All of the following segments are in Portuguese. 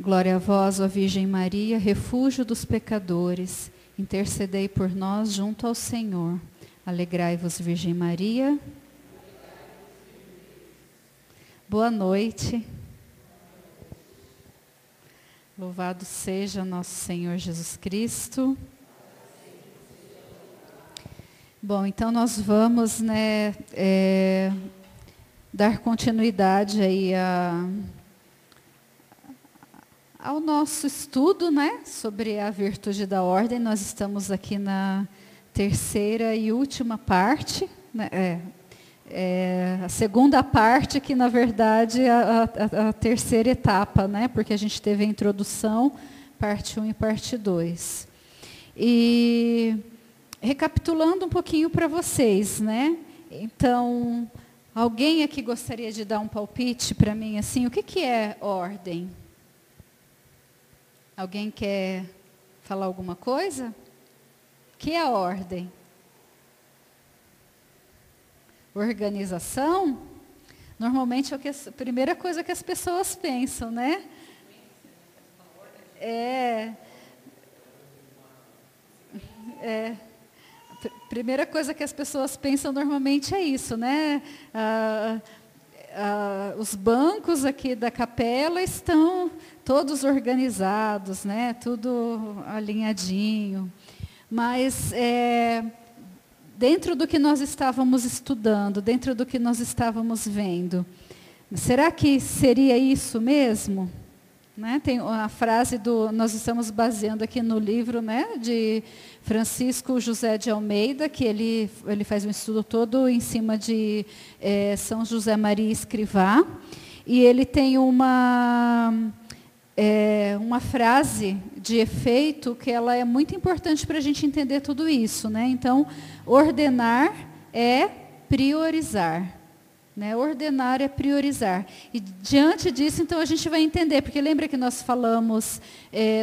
Glória a vós, ó Virgem Maria, refúgio dos pecadores, intercedei por nós junto ao Senhor. Alegrai-vos, Virgem Maria. Boa noite. Louvado seja nosso Senhor Jesus Cristo. Bom, então nós vamos, dar continuidade aí ao nosso estudo, sobre a virtude da ordem. Nós estamos aqui na terceira e última parte, a segunda parte, que na verdade é a terceira etapa, porque a gente teve a introdução, parte 1 e parte 2. E recapitulando um pouquinho para vocês, Então, alguém aqui gostaria de dar um palpite para mim, assim, o que é ordem? Alguém quer falar alguma coisa? O que é a ordem? Organização? Normalmente é a primeira coisa que as pessoas pensam, Primeira coisa que as pessoas pensam normalmente é isso, os bancos aqui da capela estão todos organizados, tudo alinhadinho. Mas dentro do que nós estávamos estudando, dentro do que nós estávamos vendo, será que seria isso mesmo? Tem a frase nós estamos baseando aqui no livro, de Francisco José de Almeida, que ele faz um estudo todo em cima de São José Maria Escrivá, e ele tem uma frase de efeito que ela é muito importante para a gente entender tudo isso, Então, ordenar é priorizar. Ordenar é priorizar. E diante disso, então, a gente vai entender, porque lembra que nós falamos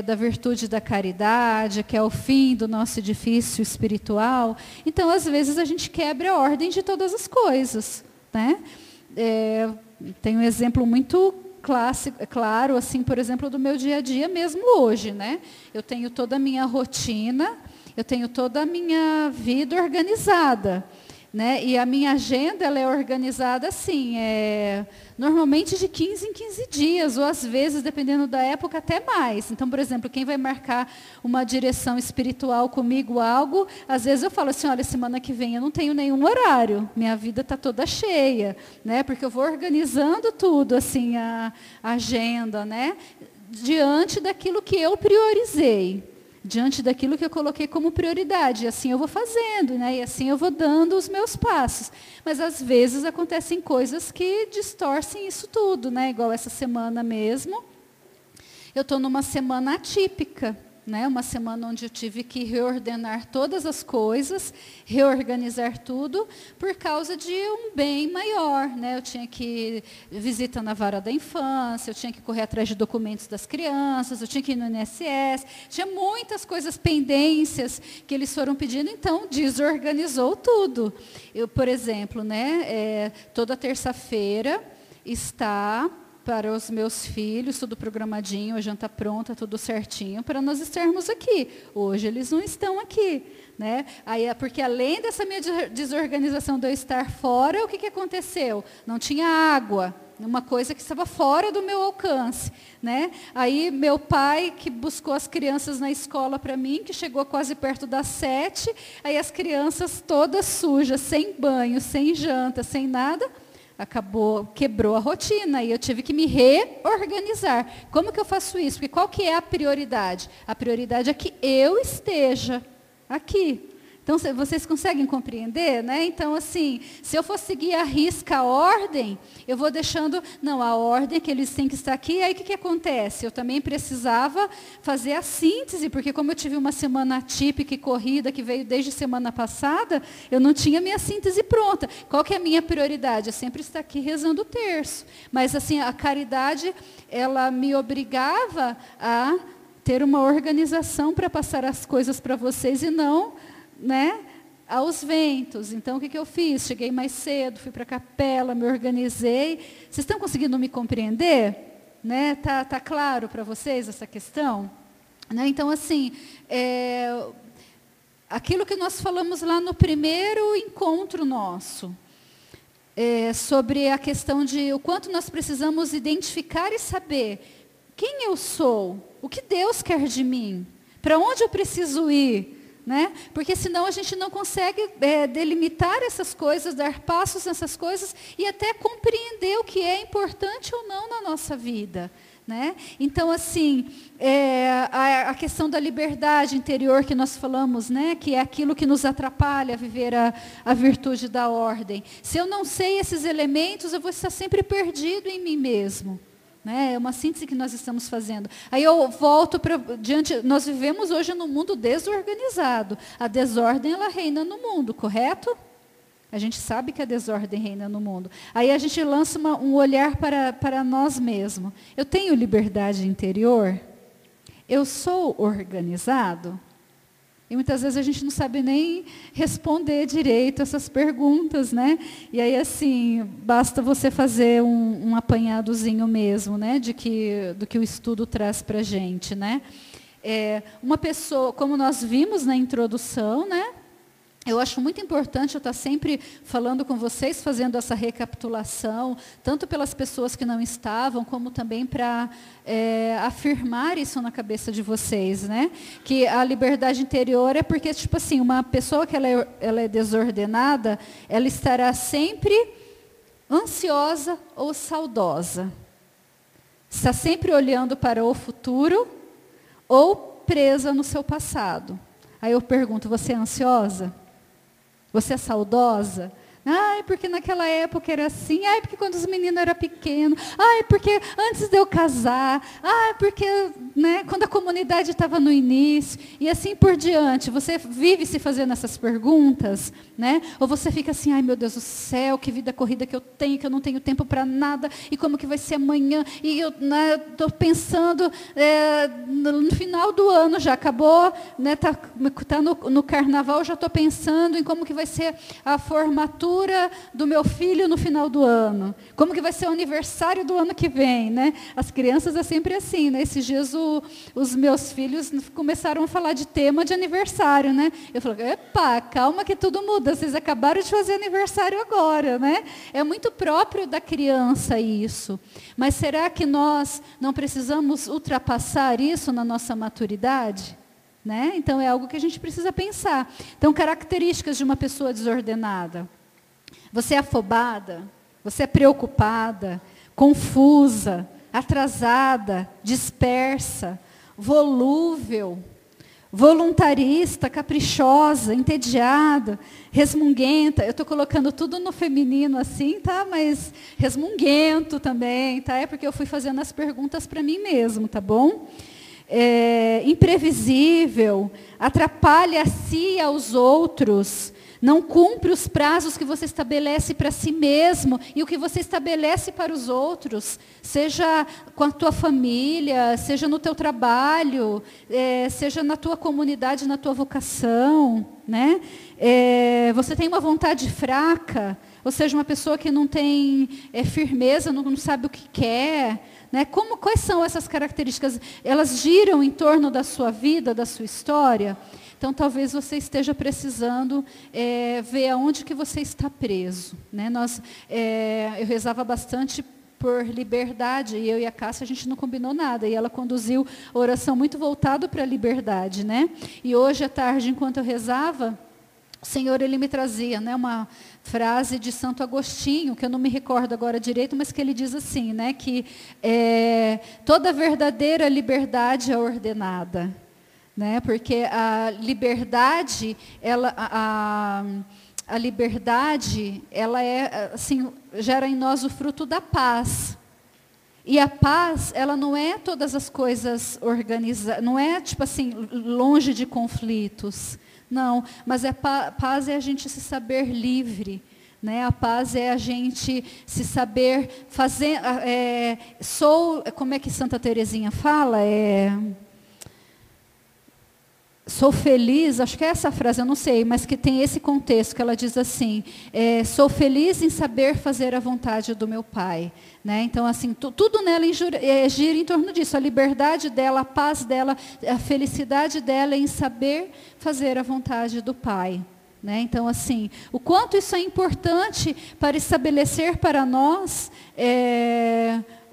da virtude da caridade, que é o fim do nosso edifício espiritual? Então, às vezes, a gente quebra a ordem de todas as coisas. Tem um exemplo muito clássico, claro, assim, por exemplo, do meu dia a dia mesmo hoje. Eu tenho toda a minha rotina, eu tenho toda a minha vida organizada. E a minha agenda ela é organizada assim, normalmente de 15 em 15 dias, ou às vezes, dependendo da época, até mais. Então, por exemplo, quem vai marcar uma direção espiritual comigo, algo, às vezes eu falo assim, olha, semana que vem eu não tenho nenhum horário, minha vida está toda cheia, porque eu vou organizando tudo, assim, a agenda, diante daquilo que eu priorizei. Diante daquilo que eu coloquei como prioridade. E assim eu vou fazendo, e assim eu vou dando os meus passos. Mas, às vezes, acontecem coisas que distorcem isso tudo, igual essa semana mesmo. Eu estou numa semana atípica, uma semana onde eu tive que reordenar todas as coisas, reorganizar tudo, por causa de um bem maior. Eu tinha que visita na vara da infância, eu tinha que correr atrás de documentos das crianças, eu tinha que ir no INSS, tinha muitas coisas, pendências, que eles foram pedindo, então desorganizou tudo. Eu, por exemplo, toda terça-feira está para os meus filhos, tudo programadinho, a janta pronta, tudo certinho, para nós estarmos aqui. Hoje eles não estão aqui. Aí, porque além dessa minha desorganização de eu estar fora, o que aconteceu? Não tinha água, uma coisa que estava fora do meu alcance. Aí meu pai, que buscou as crianças na escola para mim, que chegou quase perto das 7, aí as crianças todas sujas, sem banho, sem janta, sem nada, quebrou a rotina e eu tive que me reorganizar. Como que eu faço isso? Porque qual que é a prioridade? A prioridade é que eu esteja aqui. Então, vocês conseguem compreender, Então, assim, se eu for seguir à risca a ordem, eu vou deixando, a ordem é que eles têm que estar aqui, aí o que acontece? Eu também precisava fazer a síntese, porque como eu tive uma semana atípica e corrida, que veio desde semana passada, eu não tinha minha síntese pronta. Qual que é a minha prioridade? Eu sempre estar aqui rezando o terço. Mas, assim, a caridade, ela me obrigava a ter uma organização para passar as coisas para vocês e não aos ventos. Então, o que eu fiz? Cheguei mais cedo, fui para a capela, me organizei. Vocês estão conseguindo me compreender? Né? Tá claro para vocês essa questão? Né? Então, assim, aquilo que nós falamos lá no primeiro encontro nosso, sobre a questão de o quanto nós precisamos identificar e saber quem eu sou, o que Deus quer de mim, para onde eu preciso ir. Né? Porque senão a gente não consegue delimitar essas coisas, dar passos nessas coisas e até compreender o que é importante ou não na nossa vida. Né? Então, assim, a questão da liberdade interior que nós falamos, né? Que é aquilo que nos atrapalha a viver a virtude da ordem. Se eu não sei esses elementos, eu vou estar sempre perdido em mim mesmo. Né? É uma síntese que nós estamos fazendo. Aí eu volto para diante. Nós vivemos hoje num mundo desorganizado. A desordem, ela reina no mundo, correto? A gente sabe que a desordem reina no mundo. Aí a gente lança um olhar para nós mesmos. Eu tenho liberdade interior? Eu sou organizado? E muitas vezes a gente não sabe nem responder direito essas perguntas, né? E aí, assim, basta você fazer um apanhadozinho mesmo, né? Do que o estudo traz para a gente, né? Uma pessoa, como nós vimos na introdução, né? Eu acho muito importante eu estar sempre falando com vocês, fazendo essa recapitulação, tanto pelas pessoas que não estavam, como também para afirmar isso na cabeça de vocês, né? Que a liberdade interior é porque, tipo assim, uma pessoa que ela é desordenada, ela estará sempre ansiosa ou saudosa. Está sempre olhando para o futuro ou presa no seu passado. Aí eu pergunto, você é ansiosa? Você é saudosa? Ai, porque naquela época era assim. Ai, porque quando os meninos eram pequenos. Ai, porque antes de eu casar. Ai, porque né, quando a comunidade estava no início. E assim por diante. Você vive se fazendo essas perguntas? Né? Ou você fica assim, ai meu Deus do céu, que vida corrida que eu não tenho tempo para nada. E como que vai ser amanhã? E eu estou pensando, no final do ano já acabou. Né, tá no carnaval, já estou pensando em como que vai ser a formatura do meu filho no final do ano. Como que vai ser o aniversário do ano que vem, né? As crianças é sempre assim, né? Esses dias os meus filhos começaram a falar de tema de aniversário, né? Eu falei, epa, calma que tudo muda, vocês acabaram de fazer aniversário agora, né? É muito próprio da criança isso. Mas será que nós não precisamos ultrapassar isso na nossa maturidade? Né? Então é algo que a gente precisa pensar. Então, características de uma pessoa desordenada. Você é afobada, você é preocupada, confusa, atrasada, dispersa, volúvel, voluntarista, caprichosa, entediada, resmunguenta. Eu estou colocando tudo no feminino assim, tá? Mas resmunguento também, tá? É porque eu fui fazendo as perguntas para mim mesmo, tá bom? Imprevisível, atrapalha a si e aos outros, não cumpre os prazos que você estabelece para si mesmo e o que você estabelece para os outros, seja com a tua família, seja no teu trabalho, seja na tua comunidade, na tua vocação, né? Você tem uma vontade fraca, ou seja, uma pessoa que não tem firmeza, não sabe o que quer, né? Quais são essas características? Elas giram em torno da sua vida, da sua história? Então, talvez você esteja precisando ver aonde que você está preso. Né? Eu rezava bastante por liberdade, e eu e a Cássia, a gente não combinou nada, e ela conduziu a oração muito voltada para a liberdade. Né? E hoje à tarde, enquanto eu rezava, o Senhor, Ele me trazia, né, uma frase de Santo Agostinho, que eu não me recordo agora direito, mas que ele diz assim, né, que toda verdadeira liberdade é ordenada. Né, porque a liberdade, a liberdade, ela assim, gera em nós o fruto da paz. E a paz, ela não é todas as coisas organizadas, não é tipo assim, longe de conflitos. Não, mas paz é a gente se saber livre. Né? A paz é a gente se saber fazer. Como é que Santa Teresinha fala? sou feliz, acho que é essa frase, eu não sei, mas que tem esse contexto, que ela diz assim, sou feliz em saber fazer a vontade do meu Pai. Né? Então, assim, tudo nela gira em torno disso, a liberdade dela, a paz dela, a felicidade dela em saber fazer a vontade do Pai. Né? Então, assim, o quanto isso é importante para estabelecer para nós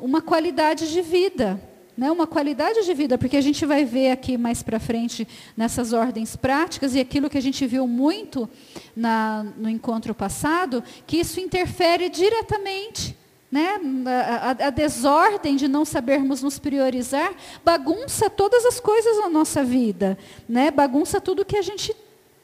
uma qualidade de vida. Né, uma qualidade de vida, porque a gente vai ver aqui mais para frente nessas ordens práticas, e aquilo que a gente viu muito no encontro passado, que isso interfere diretamente. Né? A desordem de não sabermos nos priorizar bagunça todas as coisas na nossa vida. Né? Bagunça tudo que a gente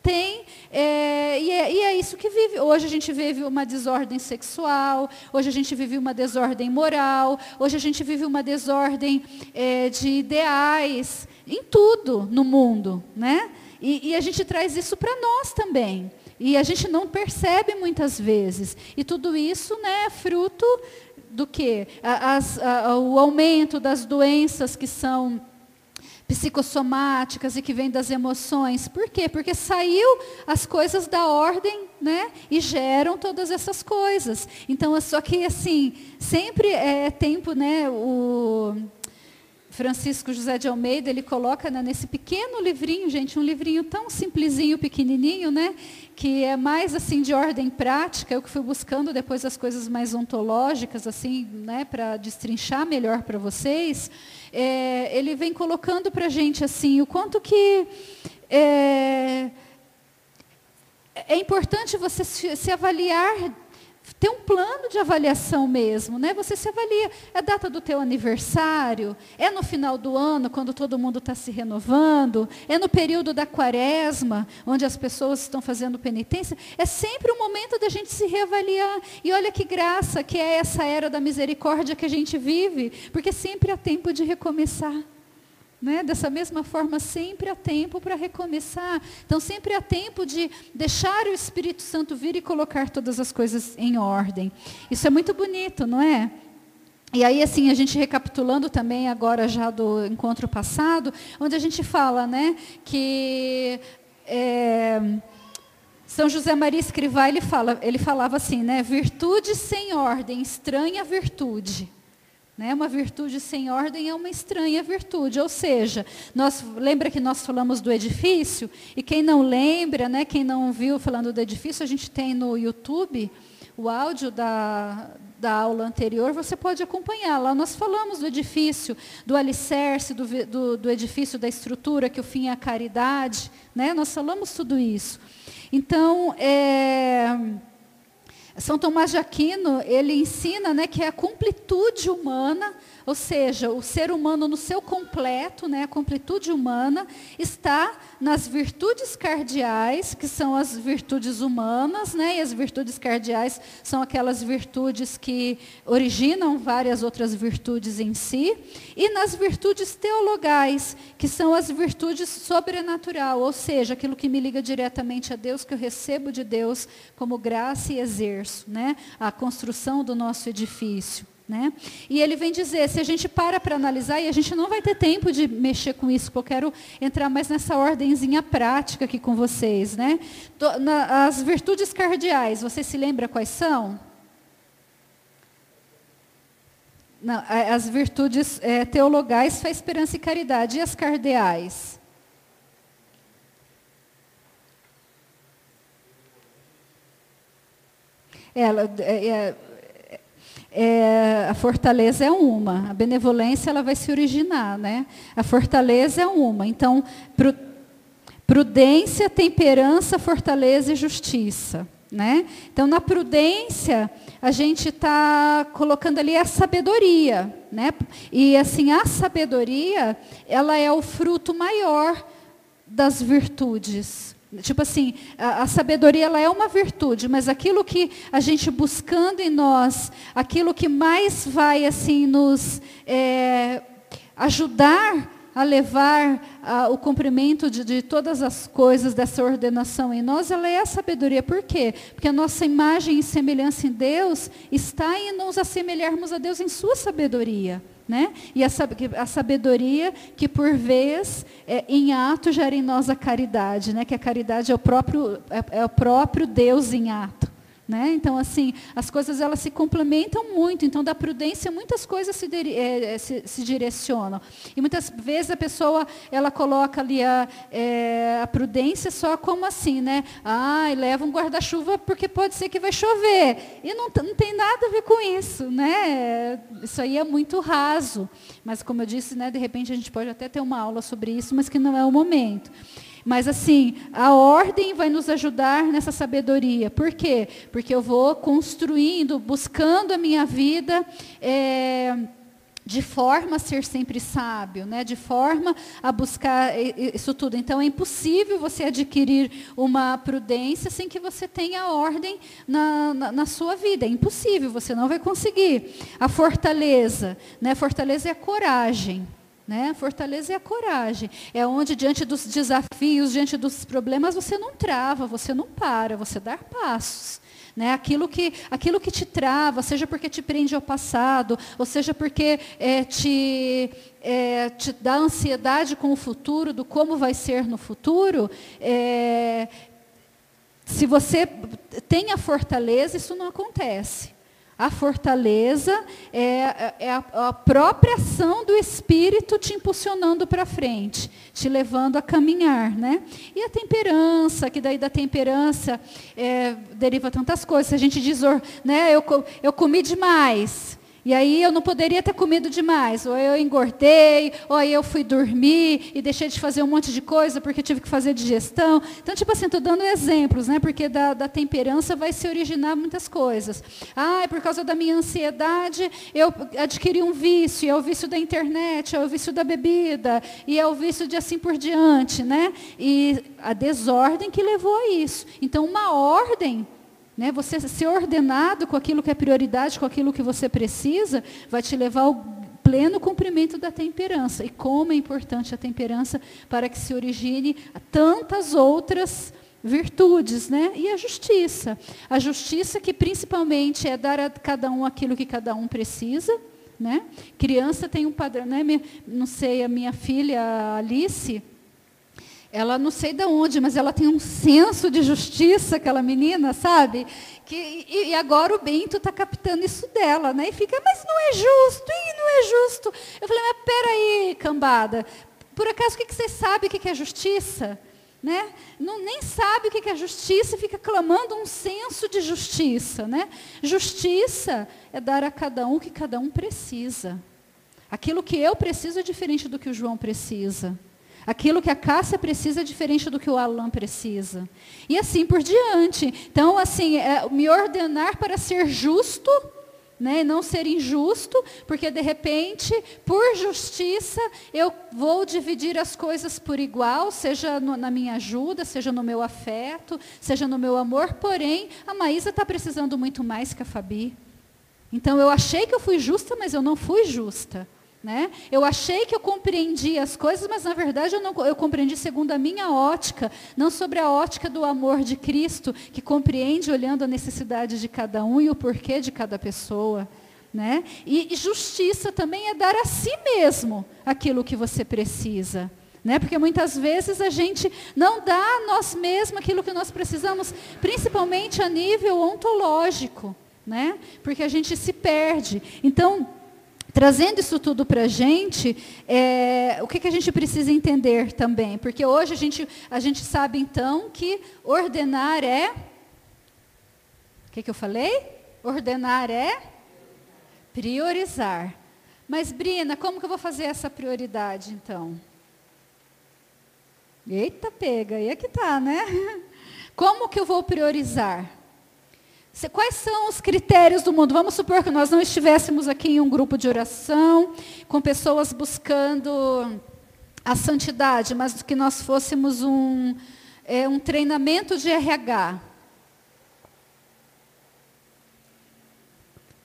tem, e é isso que vive. Hoje a gente vive uma desordem sexual, hoje a gente vive uma desordem moral, hoje a gente vive uma desordem de ideais, em tudo no mundo. Né? E a gente traz isso para nós também. E a gente não percebe muitas vezes. E tudo isso, né, é fruto do quê? O aumento das doenças que são psicossomáticas e que vêm das emoções. Por quê? Porque saiu as coisas da ordem, né? E geram todas essas coisas. Então, só que assim, sempre é tempo, né? O Francisco José de Almeida, ele coloca, né, nesse pequeno livrinho, gente, um livrinho tão simplesinho, pequenininho, né, que é mais assim de ordem prática, eu que fui buscando depois as coisas mais ontológicas, assim, né, para destrinchar melhor para vocês, ele vem colocando para a gente assim, o quanto que é importante você se avaliar, ter um plano de avaliação mesmo, né? Você se avalia, é a data do teu aniversário, é no final do ano, quando todo mundo está se renovando, é no período da quaresma, onde as pessoas estão fazendo penitência, é sempre o momento da gente se reavaliar. E olha que graça que é essa era da misericórdia que a gente vive, porque sempre há tempo de recomeçar. Né? Dessa mesma forma, sempre há tempo para recomeçar. Então, sempre há tempo de deixar o Espírito Santo vir e colocar todas as coisas em ordem. Isso é muito bonito, não é? E aí, assim, a gente recapitulando também agora já do encontro passado, onde a gente fala, né, que São José Maria Escrivá, ele falava assim, né, virtude sem ordem, estranha virtude. Né? Uma virtude sem ordem é uma estranha virtude, ou seja, lembra que nós falamos do edifício? E quem não lembra, né, quem não viu falando do edifício, a gente tem no YouTube o áudio da aula anterior, você pode acompanhar. Lá nós falamos do edifício, do alicerce, do edifício, da estrutura, que o fim é a caridade. Né? Nós falamos tudo isso. Então, São Tomás de Aquino, ele ensina, né, que a completude humana, ou seja, o ser humano no seu completo, né, a completude humana, está nas virtudes cardeais, que são as virtudes humanas, né, e as virtudes cardeais são aquelas virtudes que originam várias outras virtudes em si, e nas virtudes teologais, que são as virtudes sobrenatural, ou seja, aquilo que me liga diretamente a Deus, que eu recebo de Deus como graça e exerço, né, a construção do nosso edifício. Né? E ele vem dizer, se a gente para analisar, e a gente não vai ter tempo de mexer com isso, porque eu quero entrar mais nessa ordenzinha prática aqui com vocês. Né? As virtudes cardeais, você se lembra quais são? Não, as virtudes teologais, fé, esperança e caridade. E as cardeais? A fortaleza é uma, a benevolência ela vai se originar, né? A fortaleza é uma, então prudência, temperança, fortaleza e justiça, né? Então na prudência a gente está colocando ali a sabedoria, né? E assim a sabedoria ela é o fruto maior das virtudes. Tipo assim, a sabedoria ela é uma virtude, mas aquilo que a gente buscando em nós, aquilo que mais vai assim nos ajudar a levar o cumprimento de todas as coisas dessa ordenação em nós, ela é a sabedoria. Por quê? Porque a nossa imagem e semelhança em Deus está em nos assemelharmos a Deus em sua sabedoria. Né? E a sabedoria que, por vez, em ato, gera em nós a caridade, né? Que a caridade é o próprio Deus em ato. Né? Então, assim, as coisas elas se complementam muito. Então, da prudência, muitas coisas se direcionam. E muitas vezes a pessoa ela coloca ali a prudência só como assim, né? Leva um guarda-chuva porque pode ser que vai chover. E não tem nada a ver com isso, né? Isso aí é muito raso. Mas, como eu disse, né, de repente a gente pode até ter uma aula sobre isso, mas que não é o momento. Mas, assim, a ordem vai nos ajudar nessa sabedoria. Por quê? Porque eu vou construindo, buscando a minha vida de forma a ser sempre sábio, né? De forma a buscar isso tudo. Então, é impossível você adquirir uma prudência sem que você tenha ordem na sua vida. É impossível, você não vai conseguir. A fortaleza, né? Fortaleza é a coragem. Né? Fortaleza é a coragem. É onde, diante dos desafios, diante dos problemas, você não trava, você não para, você dá passos. Né? Aquilo que te trava, seja porque te prende ao passado, ou seja porque te dá ansiedade com o futuro, do como vai ser no futuro, se você tem a fortaleza, isso não acontece. A fortaleza é a própria ação do Espírito te impulsionando para frente, te levando a caminhar, né? E a temperança, que daí da temperança deriva tantas coisas. Se a gente diz, né, eu comi demais, e aí eu não poderia ter comido demais, ou eu engordei, ou aí eu fui dormir e deixei de fazer um monte de coisa porque tive que fazer digestão. Então, tipo assim, estou dando exemplos, né? Porque da temperança vai se originar muitas coisas. Por causa da minha ansiedade, eu adquiri um vício, é o vício da internet, é o vício da bebida, e é o vício de assim por diante, né? E a desordem que levou a isso. Então, uma ordem, né, você ser ordenado com aquilo que é prioridade, com aquilo que você precisa, vai te levar ao pleno cumprimento da temperança. E como é importante a temperança para que se origine tantas outras virtudes, né? E a justiça. A justiça que principalmente é dar a cada um aquilo que cada um precisa. Né? Criança tem um padrão, né? Não sei, a minha filha, a Alice, ela não sei de onde, mas ela tem um senso de justiça, aquela menina, sabe? E agora o Bento está captando isso dela, né? E fica, mas não é justo, não é justo. Eu falei, mas peraí, cambada, por acaso o que você sabe o que é justiça? Né? Nem sabe o que é justiça e fica clamando um senso de justiça. Né? Justiça é dar a cada um o que cada um precisa. Aquilo que eu preciso é diferente do que o João precisa. Aquilo que a Cássia precisa é diferente do que o Alan precisa. E assim por diante. Então, assim, me ordenar para ser justo, né, e não ser injusto, porque de repente, por justiça, eu vou dividir as coisas por igual, seja na minha ajuda, seja no meu afeto, seja no meu amor, porém, a Maísa está precisando muito mais que a Fabi. Então, eu achei que eu fui justa, mas eu não fui justa. Né? Eu achei que eu compreendi as coisas, mas na verdade eu compreendi segundo a minha ótica, não sobre a ótica do amor de Cristo, que compreende olhando a necessidade de cada um e o porquê de cada pessoa. Né? E justiça também é dar a si mesmo aquilo que você precisa. Né? Porque muitas vezes a gente não dá a nós mesmos aquilo que nós precisamos, principalmente a nível ontológico. Né? Porque a gente se perde. Então, trazendo isso tudo para a gente, o que a gente precisa entender também? Porque hoje a gente sabe, então, que ordenar é... O que eu falei? Ordenar é priorizar. Mas, Brina, como que eu vou fazer essa prioridade, então? Eita, pega, aí é que tá, né? Como que eu vou priorizar? Quais são os critérios do mundo? Vamos supor que nós não estivéssemos aqui em um grupo de oração, com pessoas buscando a santidade, mas que nós fôssemos um treinamento de RH.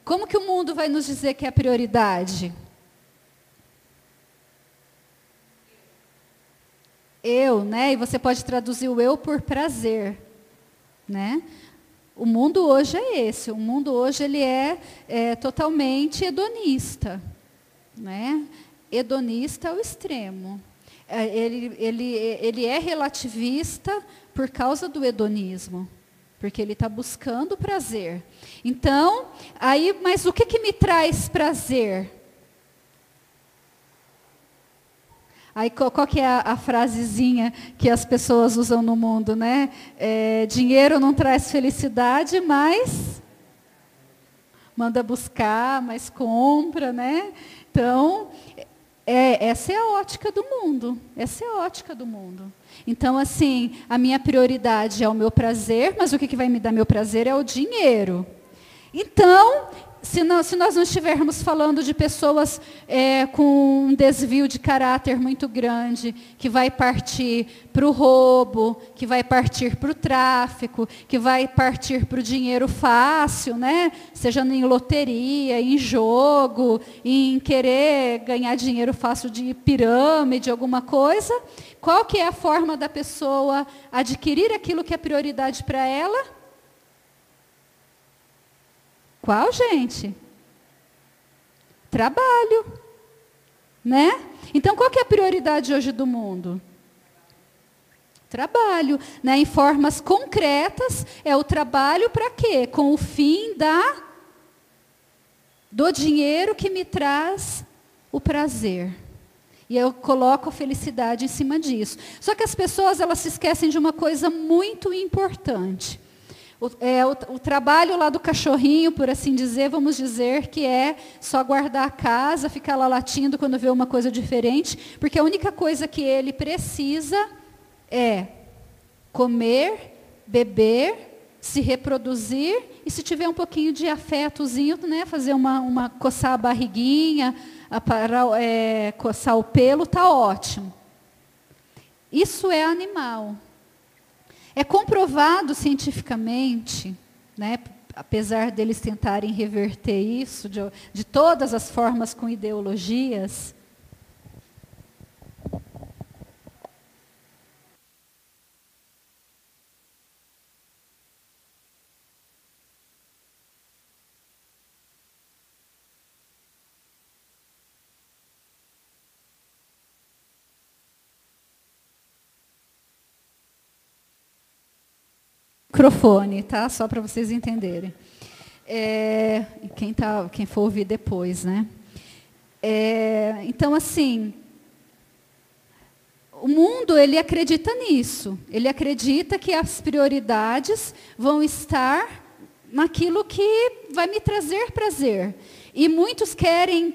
Como que o mundo vai nos dizer que é a prioridade? eu, né? E você pode traduzir o eu por prazer, né? O mundo hoje é esse. O mundo hoje ele é totalmente hedonista, né? Hedonista ao extremo. Ele é relativista por causa do hedonismo, porque ele está buscando prazer. Então, mas o que me traz prazer? Aí qual que é a frasezinha que as pessoas usam no mundo, né? Dinheiro não traz felicidade, mas manda buscar, mas compra, né? Então, essa é a ótica do mundo. Essa é a ótica do mundo. Então, assim, a minha prioridade é o meu prazer, mas o que vai me dar meu prazer é o dinheiro. Então, se nós não estivermos falando de pessoas com um desvio de caráter muito grande, que vai partir para o roubo, que vai partir para o tráfico, que vai partir para o dinheiro fácil, né? Seja em loteria, em jogo, em querer ganhar dinheiro fácil de pirâmide, alguma coisa, qual que é a forma da pessoa adquirir aquilo que é prioridade para ela? Qual, gente? Trabalho, né? Então, qual que é a prioridade hoje do mundo? Trabalho, né? Em formas concretas, é o trabalho para quê? Com o fim do dinheiro que me traz o prazer. E eu coloco a felicidade em cima disso. Só que as pessoas, elas se esquecem de uma coisa muito importante. O trabalho lá do cachorrinho, por assim dizer, vamos dizer que é só guardar a casa, ficar lá latindo quando vê uma coisa diferente, porque a única coisa que ele precisa é comer, beber, se reproduzir e se tiver um pouquinho de afetozinho, né, fazer coçar a barriguinha, coçar o pelo, tá ótimo. Isso é animal. É comprovado cientificamente, né, apesar deles tentarem reverter isso de todas as formas com ideologias, microfone, tá? Só para vocês entenderem. Quem for ouvir depois, né? Então, assim, o mundo, ele acredita nisso. Ele acredita que as prioridades vão estar naquilo que vai me trazer prazer. E muitos querem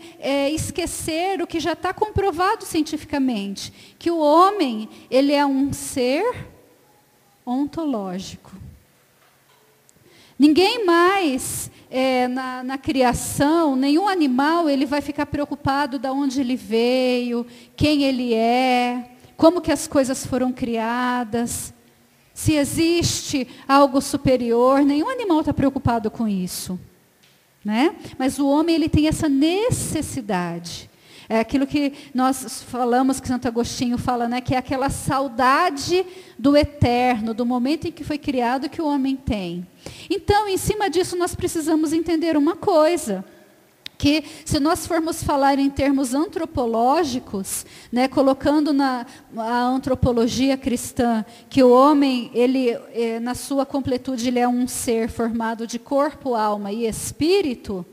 esquecer o que já está comprovado cientificamente, que o homem, ele é um ser ontológico. Ninguém mais, na criação, nenhum animal, ele vai ficar preocupado de onde ele veio, quem ele é, como que as coisas foram criadas, se existe algo superior, nenhum animal está preocupado com isso, né? Mas o homem, ele tem essa necessidade. É aquilo que nós falamos, que Santo Agostinho fala, né, que é aquela saudade do eterno, do momento em que foi criado, que o homem tem. Então, em cima disso, nós precisamos entender uma coisa, que se nós formos falar em termos antropológicos, né, colocando a antropologia cristã, que o homem, ele, na sua completude, ele é um ser formado de corpo, alma e espírito,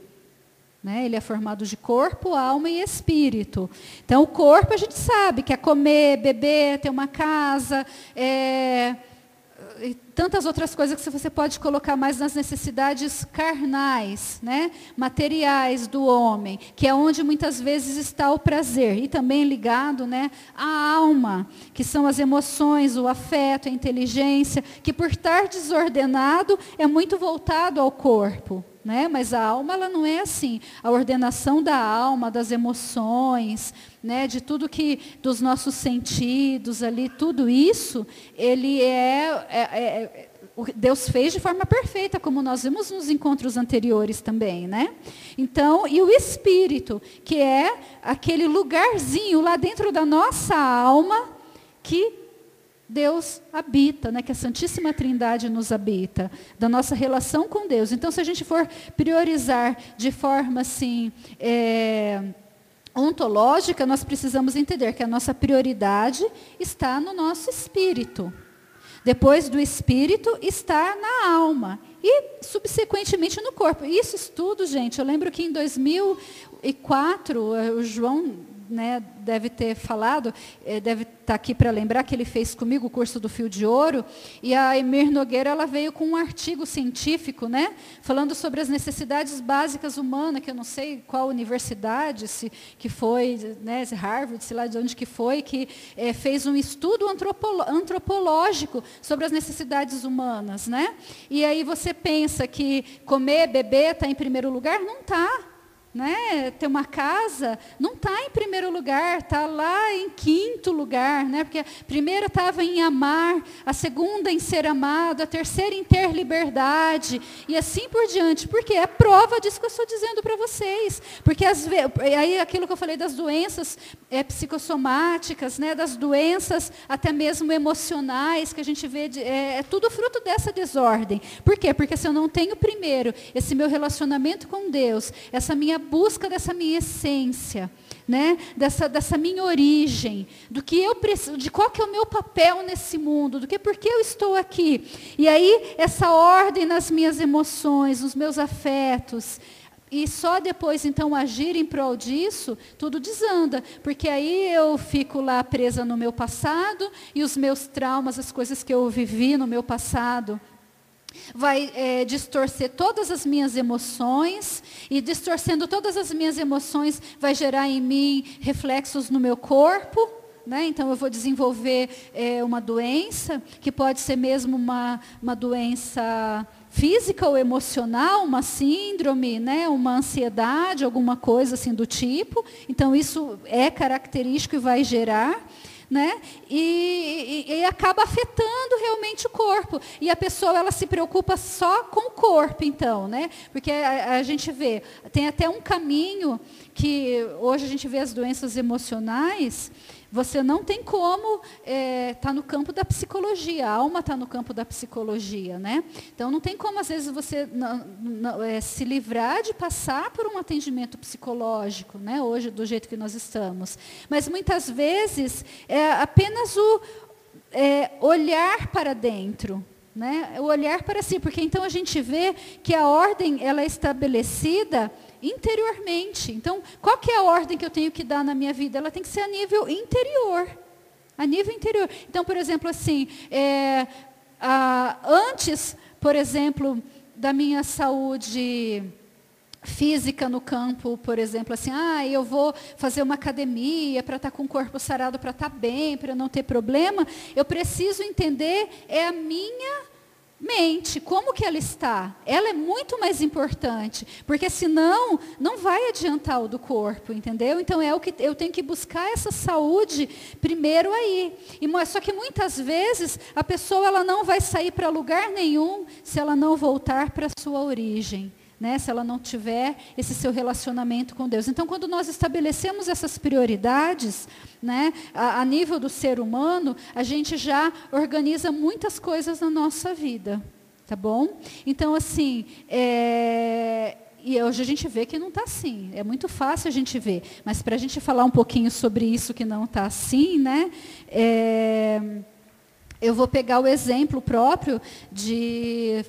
né? Ele é formado de corpo, alma e espírito. Então, o corpo a gente sabe que é comer, beber, ter uma casa, e tantas outras coisas que você pode colocar mais nas necessidades carnais, né? Materiais do homem, que é onde muitas vezes está o prazer. E também ligado, né, à alma, que são as emoções, o afeto, a inteligência, que por estar desordenado é muito voltado ao corpo. Né? Mas a alma, ela não é assim. A ordenação da alma, das emoções, né? De tudo que, dos nossos sentidos ali, tudo isso, ele Deus fez de forma perfeita, como nós vimos nos encontros anteriores também, né? Então, e o espírito, que é aquele lugarzinho lá dentro da nossa alma, que Deus habita, né, que a Santíssima Trindade nos habita, da nossa relação com Deus. Então, se a gente for priorizar de forma assim, ontológica, nós precisamos entender que a nossa prioridade está no nosso espírito. Depois do espírito está na alma e, subsequentemente, no corpo. Isso estudo, gente, eu lembro que em 2004, o João, né, deve ter falado, deve estar aqui para lembrar que ele fez comigo o curso do Fio de Ouro, e a Emir Nogueira, ela veio com um artigo científico, né, falando sobre as necessidades básicas humanas, que eu não sei qual universidade, que foi, né, Harvard, sei lá de onde que foi, que fez um estudo antropológico sobre as necessidades humanas, né? E aí você pensa que comer, beber está em primeiro lugar? Não está. Né? Ter uma casa não está em primeiro lugar, está lá em quinto lugar, né? Porque a primeira estava em amar, a segunda em ser amado, a terceira em ter liberdade, e assim por diante. Porque é prova disso que eu estou dizendo para vocês. Porque aí aquilo que eu falei das doenças psicossomáticas, né? Das doenças até mesmo emocionais, que a gente vê, é tudo fruto dessa desordem. Por quê? Porque se eu não tenho primeiro esse meu relacionamento com Deus, essa minha busca dessa minha essência, né? dessa minha origem, do que eu preciso, de qual que é o meu papel nesse mundo, do que por que eu estou aqui. E aí, essa ordem nas minhas emoções, nos meus afetos, e só depois, então, agir em prol disso, tudo desanda. Porque aí eu fico lá presa no meu passado, e os meus traumas, as coisas que eu vivi no meu passado, vai distorcer todas as minhas emoções, e distorcendo todas as minhas emoções vai gerar em mim reflexos no meu corpo, né? Então eu vou desenvolver uma doença, que pode ser mesmo uma doença física ou emocional, uma síndrome, né? Uma ansiedade, alguma coisa assim do tipo. Então isso é característico e vai gerar. Né? E acaba afetando realmente o corpo. E a pessoa, ela se preocupa só com o corpo, então, né? Porque a gente vê, tem até um caminho que hoje a gente vê as doenças emocionais, você não tem como tá no campo da psicologia, a alma está no campo da psicologia, né? Então não tem como, às vezes, você se livrar de passar por um atendimento psicológico, né? Hoje, do jeito que nós estamos. Mas muitas vezes é apenas o olhar para dentro, né? O olhar para si, porque então a gente vê que a ordem ela é estabelecida interiormente. Então, qual que é a ordem que eu tenho que dar na minha vida? Ela tem que ser a nível interior. A nível interior. Então, por exemplo, assim, antes, por exemplo, da minha saúde física no campo, por exemplo, assim, eu vou fazer uma academia para estar com o corpo sarado, para estar bem, para não ter problema, eu preciso entender a minha mente, como que ela está? Ela é muito mais importante, porque senão não vai adiantar o do corpo, entendeu? Então é o que eu tenho que buscar essa saúde primeiro aí. Só que muitas vezes a pessoa ela não vai sair para lugar nenhum se ela não voltar para a sua origem. Né, se ela não tiver esse seu relacionamento com Deus. Então, quando nós estabelecemos essas prioridades, né, a nível do ser humano, a gente já organiza muitas coisas na nossa vida. Tá bom? Então, assim, e hoje a gente vê que não está assim. É muito fácil a gente ver. Mas para a gente falar um pouquinho sobre isso que não está assim, né? Eu vou pegar o exemplo próprio de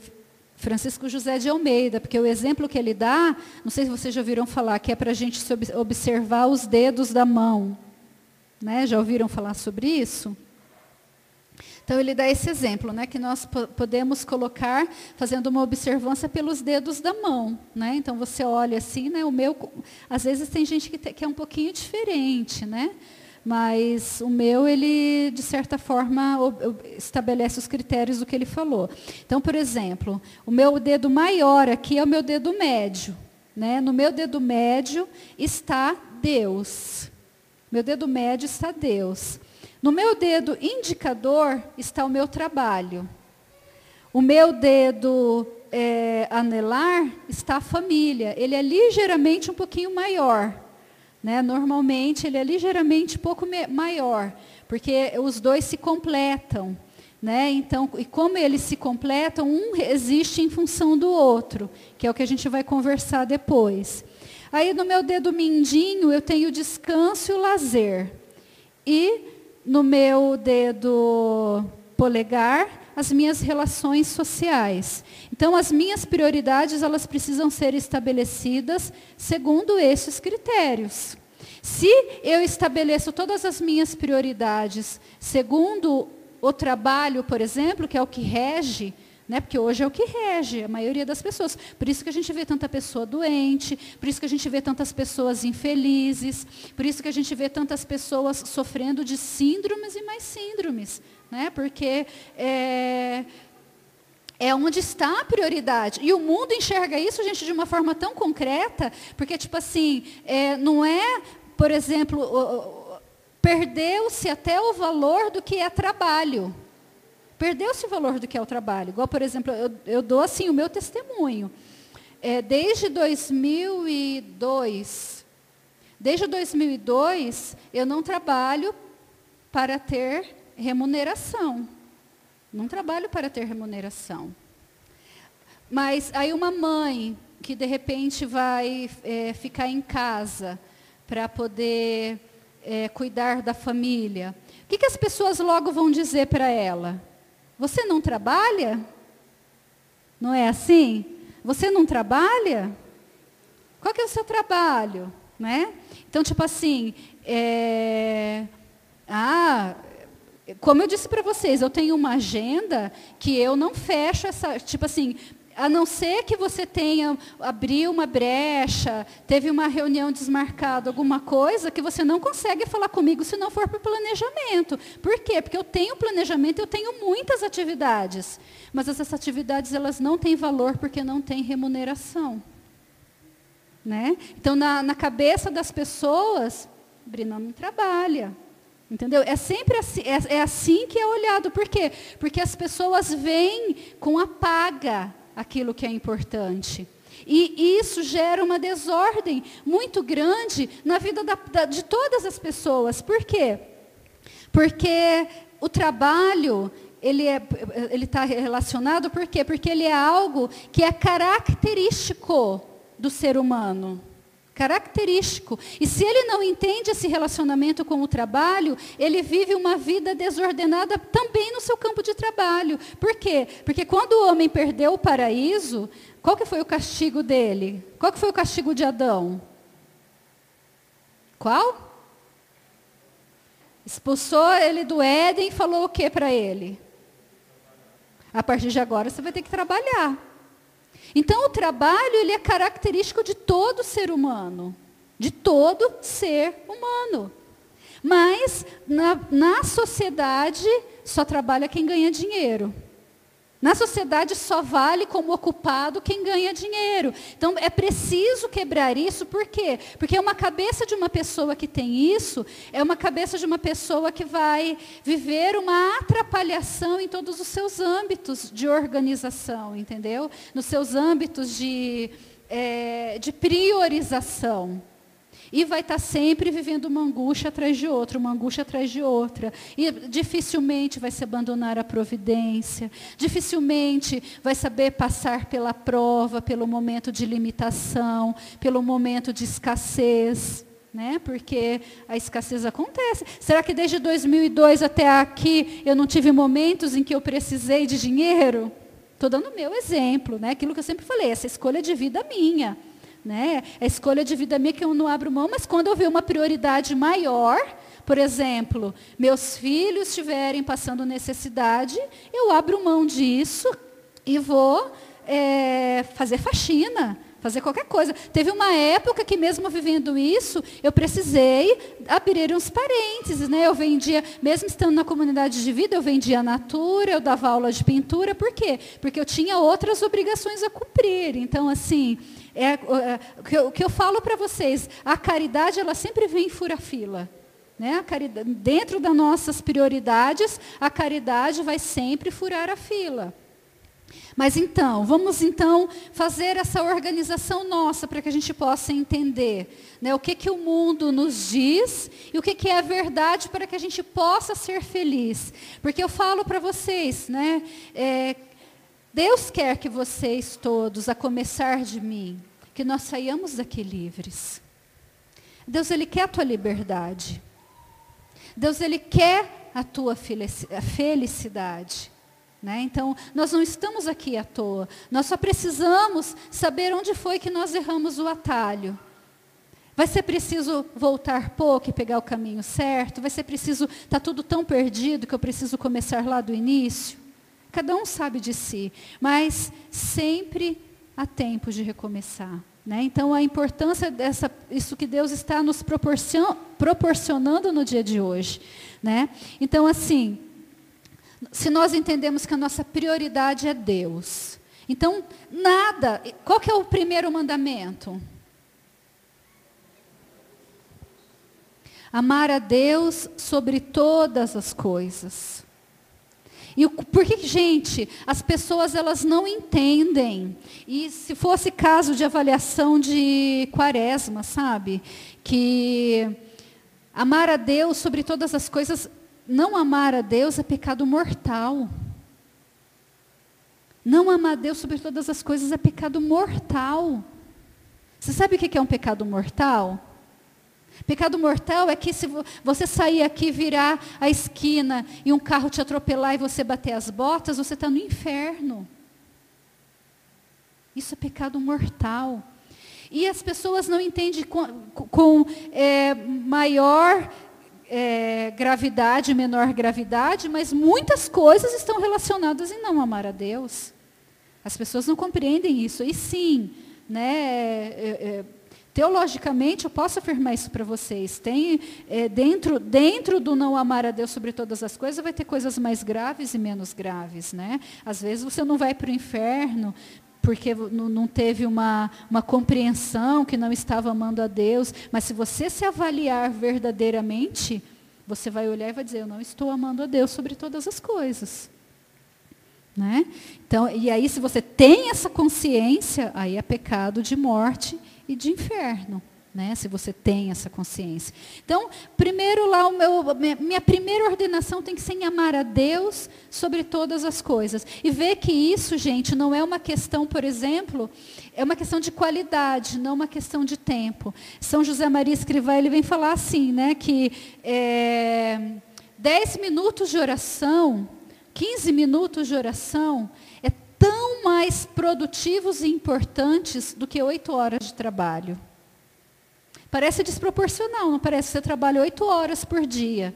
Francisco José de Almeida, porque o exemplo que ele dá, não sei se vocês já ouviram falar, que é para a gente observar os dedos da mão. Né? Já ouviram falar sobre isso? Então, ele dá esse exemplo, né, que nós podemos colocar, fazendo uma observância pelos dedos da mão. Né? Então, você olha assim, né, o meu, às vezes tem gente que é um pouquinho diferente, né? Mas o meu, ele, de certa forma, estabelece os critérios do que ele falou. Então, por exemplo, o meu dedo maior aqui é o meu dedo médio. Né? No meu dedo médio está Deus. Meu dedo médio está Deus. No meu dedo indicador está o meu trabalho. O meu dedo anelar está a família. Ele é ligeiramente um pouquinho maior. né? Normalmente ele é ligeiramente pouco maior, porque os dois se completam, né? Então, e como eles se completam, um existe em função do outro, que é o que a gente vai conversar depois. Aí no meu dedo mindinho eu tenho descanso e o lazer. E no meu dedo polegar, as minhas relações sociais. Então, as minhas prioridades, elas precisam ser estabelecidas segundo esses critérios. Se eu estabeleço todas as minhas prioridades segundo o trabalho, por exemplo, que é o que rege, né? Porque hoje é o que rege a maioria das pessoas. Por isso que a gente vê tanta pessoa doente, por isso que a gente vê tantas pessoas infelizes, por isso que a gente vê tantas pessoas sofrendo de síndromes e mais síndromes. Né? Porque é onde está a prioridade. E o mundo enxerga isso, gente, de uma forma tão concreta, porque, tipo assim, não é, por exemplo, perdeu-se até o valor do que é trabalho. Perdeu-se o valor do que é o trabalho. Igual, por exemplo, eu dou assim o meu testemunho. Desde 2002, eu não trabalho para ter remuneração. Não trabalho para ter remuneração. Mas aí uma mãe que de repente vai ficar em casa para poder cuidar da família, o que as pessoas logo vão dizer para ela? Você não trabalha? Não é assim? Você não trabalha? Qual que é o seu trabalho? Né? Então, tipo assim, como eu disse para vocês, eu tenho uma agenda que eu não fecho essa, tipo assim, a não ser que você abriu uma brecha, teve uma reunião desmarcada, alguma coisa, que você não consegue falar comigo se não for por planejamento. Por quê? Porque eu tenho planejamento, eu tenho muitas atividades. Mas essas atividades, elas não têm valor porque não têm remuneração. Né? Então, na cabeça das pessoas, Brina não trabalha. Entendeu? É sempre assim, é assim que é olhado. Por quê? Porque as pessoas veem com a paga aquilo que é importante. E isso gera uma desordem muito grande na vida de todas as pessoas. Por quê? Porque o trabalho, ele está relacionado, por quê? Porque ele é algo que é característico do ser humano. Característico. E se ele não entende esse relacionamento com o trabalho, ele vive uma vida desordenada também no seu campo de trabalho. Por quê? Porque quando o homem perdeu o paraíso, qual que foi o castigo dele? Qual que foi o castigo de Adão? Qual? Expulsou ele do Éden e falou o que para ele? A partir de agora você vai ter que trabalhar. Então, o trabalho, ele é característico de todo ser humano. De todo ser humano. Mas, na sociedade, só trabalha quem ganha dinheiro. Na sociedade, só vale como ocupado quem ganha dinheiro. Então, é preciso quebrar isso. Por quê? Porque uma cabeça de uma pessoa que tem isso, é uma cabeça de uma pessoa que vai viver uma atrapalhação em todos os seus âmbitos de organização, entendeu? Nos seus âmbitos de priorização. E vai estar sempre vivendo uma angústia atrás de outra, uma angústia atrás de outra. E dificilmente vai se abandonar a providência, dificilmente vai saber passar pela prova, pelo momento de limitação, pelo momento de escassez, né? Porque a escassez acontece. Será que desde 2002 até aqui eu não tive momentos em que eu precisei de dinheiro? Estou dando o meu exemplo, né? Aquilo que eu sempre falei, essa escolha de vida minha. Né? A escolha de vida minha que eu não abro mão, mas quando eu ver uma prioridade maior, por exemplo, meus filhos estiverem passando necessidade, eu abro mão disso e vou fazer faxina, fazer qualquer coisa. Teve uma época que mesmo vivendo isso, eu precisei abrir uns parênteses, né? Eu vendia, mesmo estando na comunidade de vida, eu vendia natura, eu dava aula de pintura, por quê? Porque eu tinha outras obrigações a cumprir. Então, assim, o que eu falo para vocês, a caridade, ela sempre vem em fura-fila. Né? Dentro das nossas prioridades, a caridade vai sempre furar a fila. Mas então, vamos então fazer essa organização nossa para que a gente possa entender, né, o que o mundo nos diz e o que é a verdade para que a gente possa ser feliz. Porque eu falo para vocês, né, Deus quer que vocês todos, a começar de mim, que nós saiamos daqui livres. Deus, Ele quer a tua liberdade. Deus, Ele quer a tua felicidade. Né? Então, nós não estamos aqui à toa. Nós só precisamos saber onde foi que nós erramos o atalho. Vai ser preciso voltar pouco e pegar o caminho certo? Vai ser preciso, está tudo tão perdido que eu preciso começar lá do início? Cada um sabe de si, mas sempre há tempo de recomeçar. Né? Então, a importância isso que Deus está nos proporcionando no dia de hoje. Né? Então, assim, se nós entendemos que a nossa prioridade é Deus, então, qual que é o primeiro mandamento? Amar a Deus sobre todas as coisas. E por que, gente, as pessoas elas não entendem? E se fosse caso de avaliação de quaresma, sabe? Que amar a Deus sobre todas as coisas, não amar a Deus é pecado mortal. Não amar a Deus sobre todas as coisas é pecado mortal. Você sabe o que é um pecado mortal? Pecado mortal é que se você sair aqui, virar a esquina e um carro te atropelar e você bater as botas, você está no inferno. Isso é pecado mortal. E as pessoas não entendem com maior gravidade, menor gravidade, mas muitas coisas estão relacionadas em não amar a Deus. As pessoas não compreendem isso. E sim, né, teologicamente, eu posso afirmar isso para vocês. Tem, dentro do não amar a Deus sobre todas as coisas, vai ter coisas mais graves e menos graves. Né? Às vezes você não vai para o inferno porque não teve uma compreensão que não estava amando a Deus. Mas se você se avaliar verdadeiramente, você vai olhar e vai dizer, eu não estou amando a Deus sobre todas as coisas. Né? Então, e aí, se você tem essa consciência, aí é pecado de morte e de inferno, né? Se você tem essa consciência. Então, primeiro lá, minha primeira ordenação tem que ser em amar a Deus sobre todas as coisas. E ver que isso, gente, não é uma questão, por exemplo, é uma questão de qualidade, não uma questão de tempo. São José Maria Escrivá, ele vem falar assim, né, que 10 minutos de oração, 15 minutos de oração, é tão mais produtivos e importantes do que 8 horas de trabalho. Parece desproporcional, não parece? Você trabalha 8 horas por dia,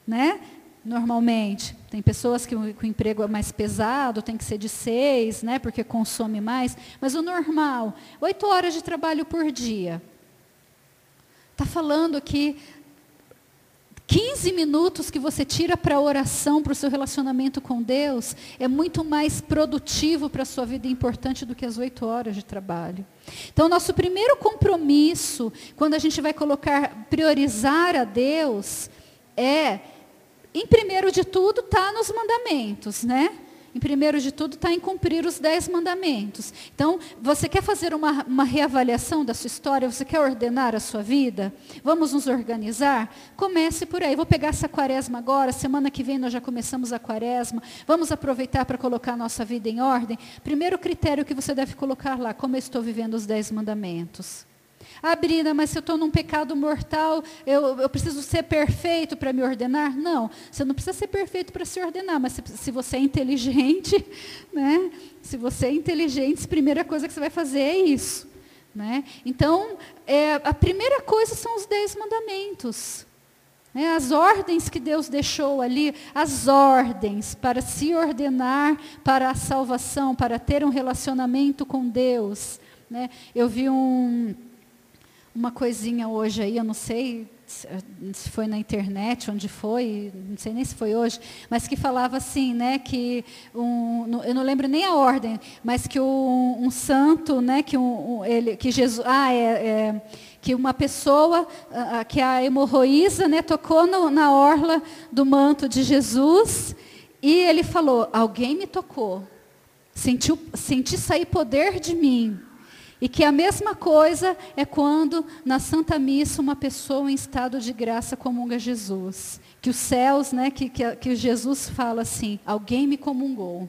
né? Normalmente. Tem pessoas que o emprego é mais pesado, tem que ser de 6, né? Porque consome mais. Mas o normal, 8 horas de trabalho por dia. Está falando aqui 15 minutos que você tira para a oração, para o seu relacionamento com Deus, é muito mais produtivo para a sua vida e importante do que as 8 horas de trabalho. Então, nosso primeiro compromisso, quando a gente vai priorizar a Deus, em primeiro de tudo, está nos mandamentos, né? Em primeiro de tudo, está em cumprir os 10 mandamentos. Então, você quer fazer uma reavaliação da sua história? Você quer ordenar a sua vida? Vamos nos organizar? Comece por aí. Vou pegar essa quaresma agora. Semana que vem nós já começamos a quaresma. Vamos aproveitar para colocar a nossa vida em ordem? Primeiro critério que você deve colocar lá, como eu estou vivendo os 10 mandamentos. Ah, Brina, mas se eu estou num pecado mortal, eu preciso ser perfeito para me ordenar? Não, você não precisa ser perfeito para se ordenar, mas se você é inteligente, né? Se você é inteligente, a primeira coisa que você vai fazer é isso. Né? Então, a primeira coisa são os 10 mandamentos. Né? As ordens que Deus deixou ali, as ordens para se ordenar para a salvação, para ter um relacionamento com Deus. Né? Eu vi uma coisinha hoje aí, eu não sei se foi na internet, onde foi, não sei nem se foi hoje, mas que falava assim, né, que eu não lembro nem a ordem, mas que um santo, né, que Jesus, que uma pessoa, que a hemorroísa, né, tocou na orla do manto de Jesus, e ele falou, alguém me tocou. Senti sair poder de mim. E que a mesma coisa é quando na Santa Missa uma pessoa em estado de graça comunga Jesus. Que os céus, né, que Jesus fala assim, alguém me comungou.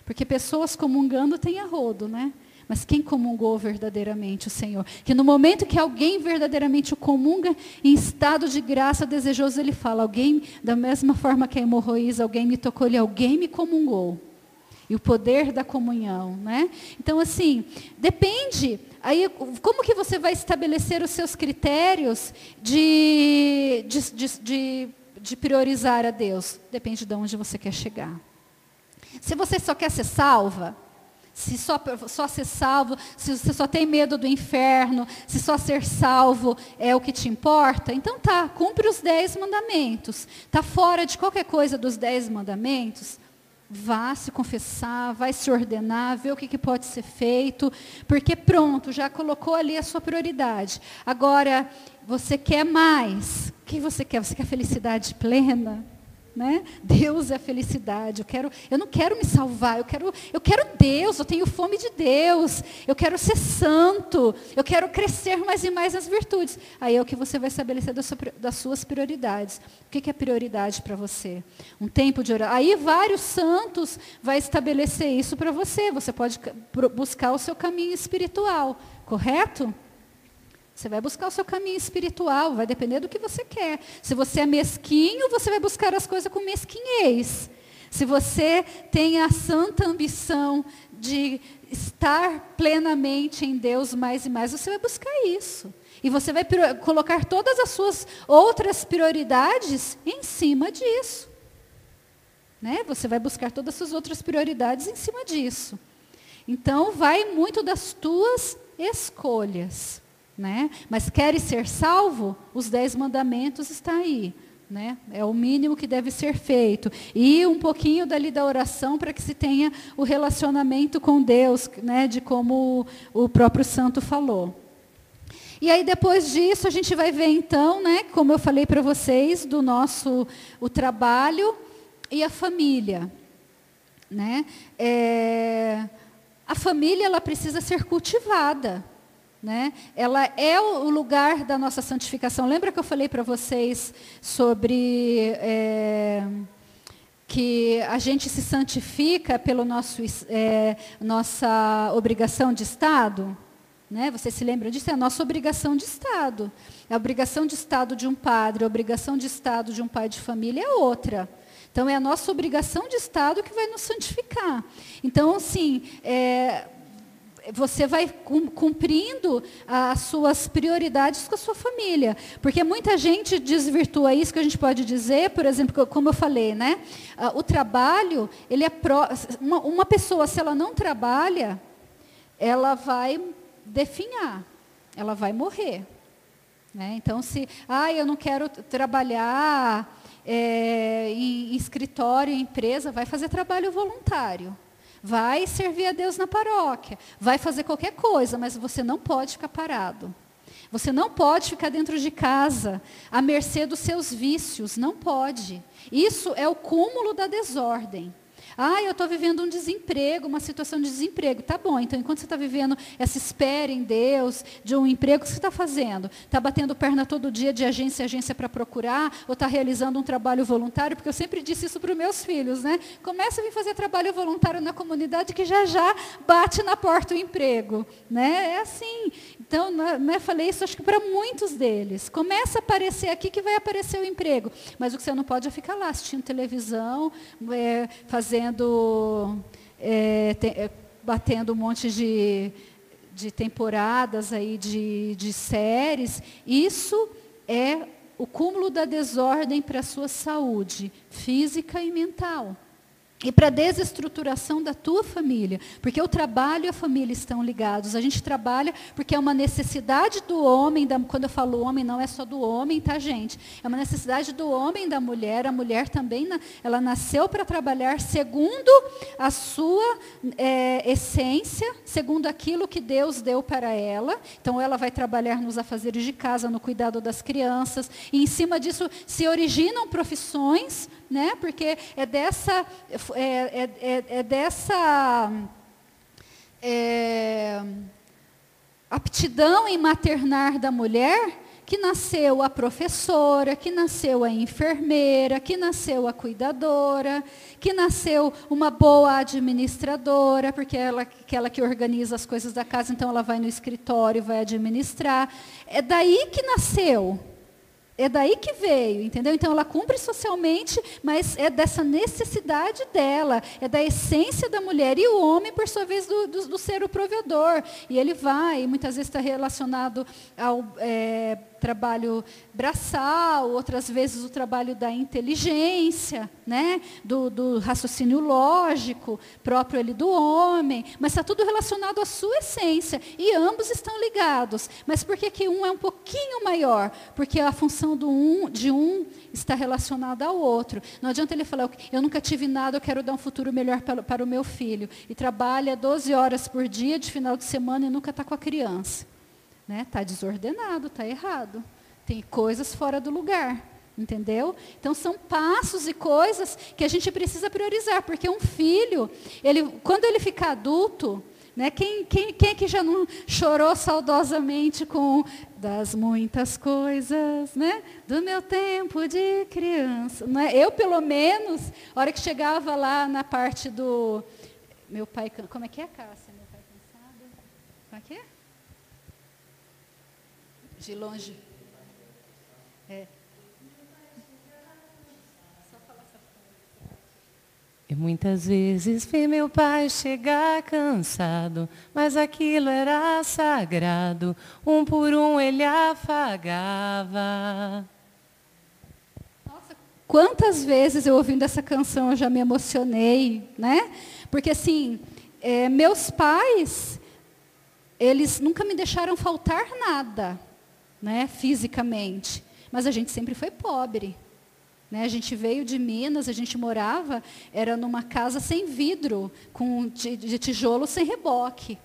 Porque pessoas comungando tem a rodo, né? Mas quem comungou verdadeiramente o Senhor? Que no momento que alguém verdadeiramente o comunga, em estado de graça desejoso, ele fala, alguém, da mesma forma que a hemorroísa, alguém me tocou ali, alguém me comungou. E o poder da comunhão, né? Então, assim, depende. Aí, como que você vai estabelecer os seus critérios de priorizar a Deus? Depende de onde você quer chegar. Se você só quer ser salva, se só ser salvo, se você só tem medo do inferno, se só ser salvo é o que te importa, então tá, cumpre os 10 mandamentos. Tá fora de qualquer coisa dos 10 mandamentos, vá se confessar, vai se ordenar, ver o que pode ser feito, porque pronto, já colocou ali a sua prioridade. Agora, você quer mais. O que você quer? Você quer felicidade plena? Né? Deus é a felicidade. Eu não quero me salvar, eu quero Deus, eu tenho fome de Deus, eu quero ser santo, eu quero crescer mais e mais nas virtudes. Aí é o que você vai estabelecer das suas prioridades. O que é prioridade para você? Um tempo de oração. Aí vários santos vai estabelecer isso para você. Você pode buscar o seu caminho espiritual, correto? Você vai buscar o seu caminho espiritual, vai depender do que você quer. Se você é mesquinho, você vai buscar as coisas com mesquinhez. Se você tem a santa ambição de estar plenamente em Deus mais e mais, você vai buscar isso. E você vai colocar todas as suas outras prioridades em cima disso. Né? Você vai buscar todas as suas outras prioridades em cima disso. Então, vai muito das tuas escolhas. Né? Mas queres ser salvo? Os 10 mandamentos estão aí. Né? É o mínimo que deve ser feito. E um pouquinho dali da oração para que se tenha o relacionamento com Deus, né? De como o próprio santo falou. E aí depois disso a gente vai ver então, né? Como eu falei para vocês, o trabalho e a família. Né? A família ela precisa ser cultivada. Né? Ela é o lugar da nossa santificação. Lembra que eu falei para vocês sobre que a gente se santifica pela nossa obrigação de Estado? Né? Vocês se lembram disso? É a nossa obrigação de Estado. A obrigação de Estado de um padre, a obrigação de Estado de um pai de família é outra. Então, é a nossa obrigação de Estado que vai nos santificar. Então, assim, você vai cumprindo as suas prioridades com a sua família. Porque muita gente desvirtua isso, que a gente pode dizer, por exemplo, como eu falei, né? O trabalho, ele uma pessoa, se ela não trabalha, ela vai definhar, ela vai morrer. Né? Então, eu não quero trabalhar em escritório, em empresa, vai fazer trabalho voluntário. Vai servir a Deus na paróquia, vai fazer qualquer coisa, mas você não pode ficar parado. Você não pode ficar dentro de casa, à mercê dos seus vícios, não pode. Isso é o cúmulo da desordem. Eu estou vivendo um desemprego, uma situação de desemprego. Tá bom, então enquanto você está vivendo essa espera em Deus, de um emprego, o que você está fazendo? Está batendo perna todo dia de agência em agência para procurar? Ou está realizando um trabalho voluntário? Porque eu sempre disse isso para os meus filhos, né? Começa a vir fazer trabalho voluntário na comunidade que já bate na porta o emprego. Né? É assim. Então, né, falei isso acho que para muitos deles. Começa a aparecer aqui que vai aparecer o emprego. Mas o que você não pode é ficar lá assistindo televisão, fazendo batendo um monte de temporadas aí de séries. Isso é o cúmulo da desordem para a sua saúde física e mental. E para a desestruturação da tua família. Porque o trabalho e a família estão ligados. A gente trabalha porque é uma necessidade do homem, quando eu falo homem, não é só do homem, tá, gente? É uma necessidade do homem e da mulher. A mulher também, ela nasceu para trabalhar segundo a sua essência, segundo aquilo que Deus deu para ela. Então, ela vai trabalhar nos afazeres de casa, no cuidado das crianças. E, em cima disso, se originam profissões, né? Porque é dessa dessa aptidão em maternar da mulher que nasceu a professora, que nasceu a enfermeira, que nasceu a cuidadora, que nasceu uma boa administradora, porque aquela que organiza as coisas da casa, então ela vai no escritório e vai administrar. É daí que nasceu. É daí que veio, entendeu? Então, ela cumpre socialmente, mas é dessa necessidade dela, é da essência da mulher. E o homem, por sua vez, do ser o provedor. E ele vai, muitas vezes está relacionado ao trabalho braçal, outras vezes o trabalho da inteligência, né? do raciocínio lógico, próprio ali do homem. Mas está tudo relacionado à sua essência. E ambos estão ligados. Mas por que que um é um pouquinho maior? Porque a função de um está relacionada ao outro. Não adianta ele falar, eu nunca tive nada, eu quero dar um futuro melhor para o meu filho. E trabalha 12 horas por dia, de final de semana, e nunca está com a criança. Está desordenado, está errado. Tem coisas fora do lugar. Entendeu? Então, são passos e coisas que a gente precisa priorizar. Porque um filho, quando ele ficar adulto... Né? Quem que já não chorou saudosamente com das muitas coisas, né? Do meu tempo de criança? Não é? Eu, pelo menos, a hora que chegava lá na parte do... Meu pai... Como é que é, Cássia? Meu pai cansado? Como é que é? De longe. E muitas vezes vi meu pai chegar cansado, mas aquilo era sagrado, um por um ele afagava. Nossa, quantas vezes eu ouvindo essa canção eu já me emocionei, né? Porque assim, meus pais, eles nunca me deixaram faltar nada, né, fisicamente, mas a gente sempre foi pobre. A gente veio de Minas, a gente morava, era numa casa sem vidro, de tijolo sem reboque.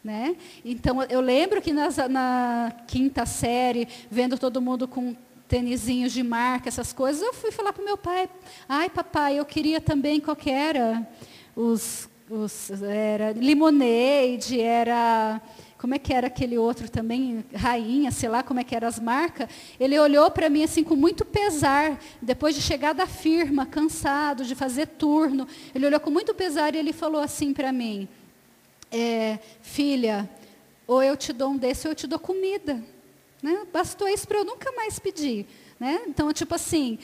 Né? Então, eu lembro que na quinta série, vendo todo mundo com tênisinhos de marca, essas coisas, eu fui falar para o meu pai, ai papai, eu queria também, qual que era? Era Lemonade, era... Como é que era aquele outro também, Rainha, sei lá como é que eram as marcas. Ele olhou para mim assim com muito pesar, depois de chegar da firma, cansado de fazer turno. Ele olhou com muito pesar e ele falou assim para mim, filha, ou eu te dou um desse ou eu te dou comida. Né? Bastou isso para eu nunca mais pedir. Né? Então, tipo assim,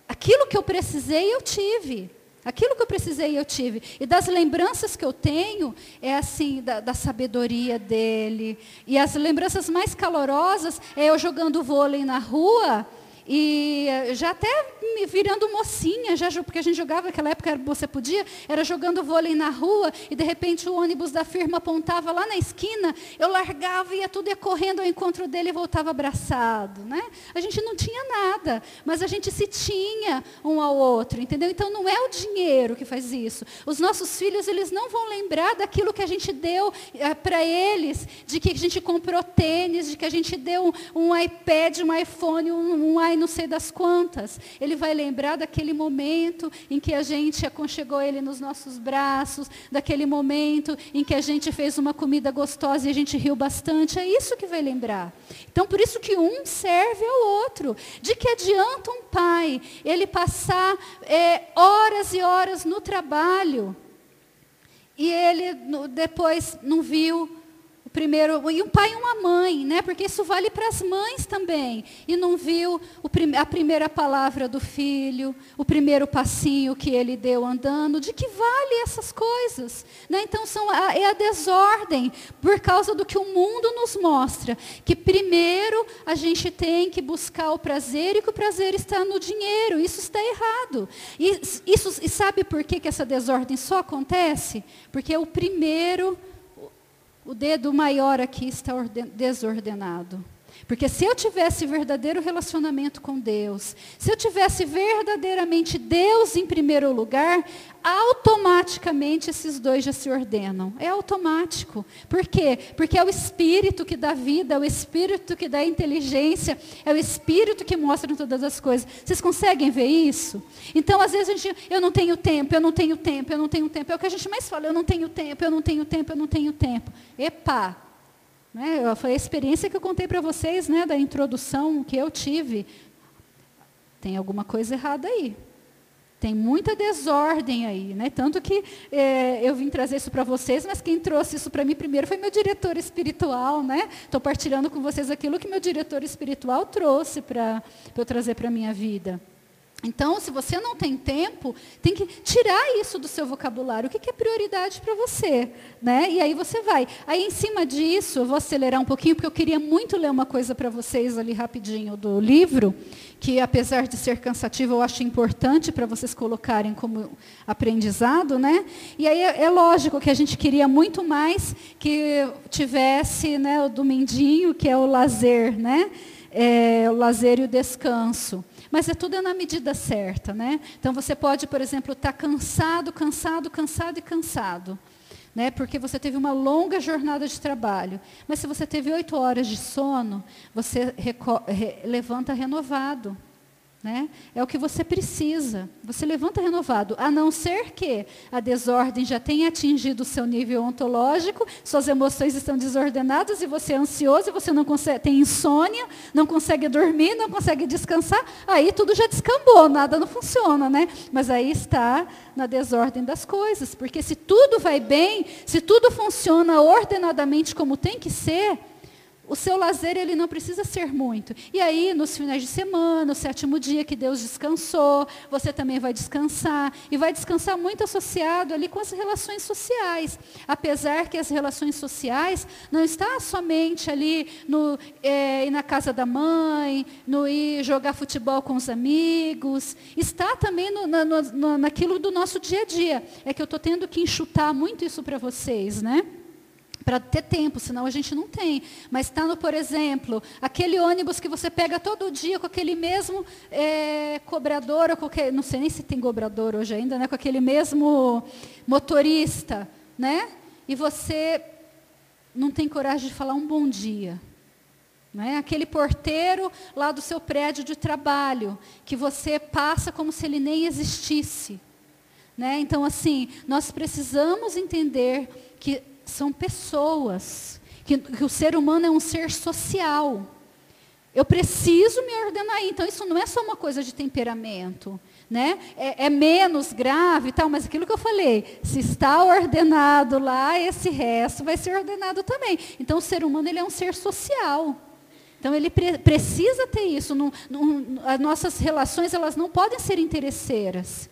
aquilo que eu precisei, eu tive. Aquilo que eu precisei, eu tive. E das lembranças que eu tenho, é assim, da sabedoria dele. E as lembranças mais calorosas é eu jogando vôlei na rua, e já até me virando mocinha, porque a gente jogava, naquela época você podia, era jogando vôlei na rua, e de repente o ônibus da firma apontava lá na esquina, eu largava, ia correndo ao encontro dele e voltava abraçado. Né? A gente não tinha nada, mas a gente se tinha um ao outro, entendeu? Então não é o dinheiro que faz isso. Os nossos filhos, eles não vão lembrar daquilo que a gente deu para eles, de que a gente comprou tênis, de que a gente deu um iPad, um iPhone, não sei das quantas. Ele vai lembrar daquele momento em que a gente aconchegou ele nos nossos braços, daquele momento em que a gente fez uma comida gostosa e a gente riu bastante. É isso que vai lembrar. Então, por isso que um serve ao outro. De que adianta um pai ele passar horas e horas no trabalho e ele depois não viu primeiro, e um pai e uma mãe, né? Porque isso vale para as mães também. E não viu a primeira palavra do filho, o primeiro passinho que ele deu andando. De que vale essas coisas? Né? Então, é a desordem, por causa do que o mundo nos mostra. Que primeiro a gente tem que buscar o prazer, e que o prazer está no dinheiro. Isso está errado. E sabe por que essa desordem só acontece? Porque o dedo maior aqui está desordenado. Porque se eu tivesse verdadeiro relacionamento com Deus, se eu tivesse verdadeiramente Deus em primeiro lugar, automaticamente esses dois já se ordenam. É automático. Por quê? Porque é o Espírito que dá vida, é o Espírito que dá inteligência, é o Espírito que mostra todas as coisas. Vocês conseguem ver isso? Então, às vezes, eu não tenho tempo, eu não tenho tempo, eu não tenho tempo. É o que a gente mais fala, eu não tenho tempo, eu não tenho tempo, eu não tenho tempo. Epa! Né? Foi a experiência que eu contei para vocês, né, da introdução que eu tive. Tem alguma coisa errada aí. Tem muita desordem aí, né? Tanto que eu vim trazer isso para vocês, mas quem trouxe isso para mim primeiro foi meu diretor espiritual, né? Estou partilhando com vocês aquilo que meu diretor espiritual trouxe para eu trazer para a minha vida. Então, se você não tem tempo, tem que tirar isso do seu vocabulário. O que é prioridade para você? Né? E aí você vai. Aí, em cima disso, eu vou acelerar um pouquinho, porque eu queria muito ler uma coisa para vocês ali rapidinho do livro, que apesar de ser cansativo, eu acho importante para vocês colocarem como aprendizado. Né? E aí é lógico que a gente queria muito mais que tivesse, né, o domindinho, que é o lazer, né? O lazer e o descanso. Mas tudo na medida certa, né? Então, você pode, por exemplo, estar cansado, né? Porque você teve uma longa jornada de trabalho. Mas se você teve 8 horas de sono, você levanta renovado. Né? É o que você precisa. Você levanta renovado. A não ser que a desordem já tenha atingido o seu nível ontológico, suas emoções estão desordenadas e você é ansioso, e você não consegue, tem insônia, não consegue dormir, não consegue descansar, aí tudo já descambou, nada não funciona, né? Mas aí está na desordem das coisas, porque se tudo vai bem, se tudo funciona ordenadamente como tem que ser, o seu lazer, ele não precisa ser muito. E aí, nos finais de semana, no 7º dia que Deus descansou, você também vai descansar. E vai descansar muito associado ali com as relações sociais. Apesar que as relações sociais não estão somente ali no ir na casa da mãe, no ir jogar futebol com os amigos. Está também naquilo do nosso dia a dia. É que eu estou tendo que enxutar muito isso para vocês, né? Para ter tempo, senão a gente não tem. Mas está, por exemplo, aquele ônibus que você pega todo dia com aquele mesmo cobrador, ou qualquer, não sei nem se tem cobrador hoje ainda, né, com aquele mesmo motorista, né? E você não tem coragem de falar um bom dia. Né? Aquele porteiro lá do seu prédio de trabalho, que você passa como se ele nem existisse. Né? Então, assim, nós precisamos entender que são pessoas, que o ser humano é um ser social. Eu preciso me ordenar. Então, isso não é só uma coisa de temperamento. Né? É menos grave e tal, mas aquilo que eu falei, se está ordenado lá, esse resto vai ser ordenado também. Então, o ser humano, ele é um ser social. Então, ele precisa ter isso. As nossas relações, elas não podem ser interesseiras.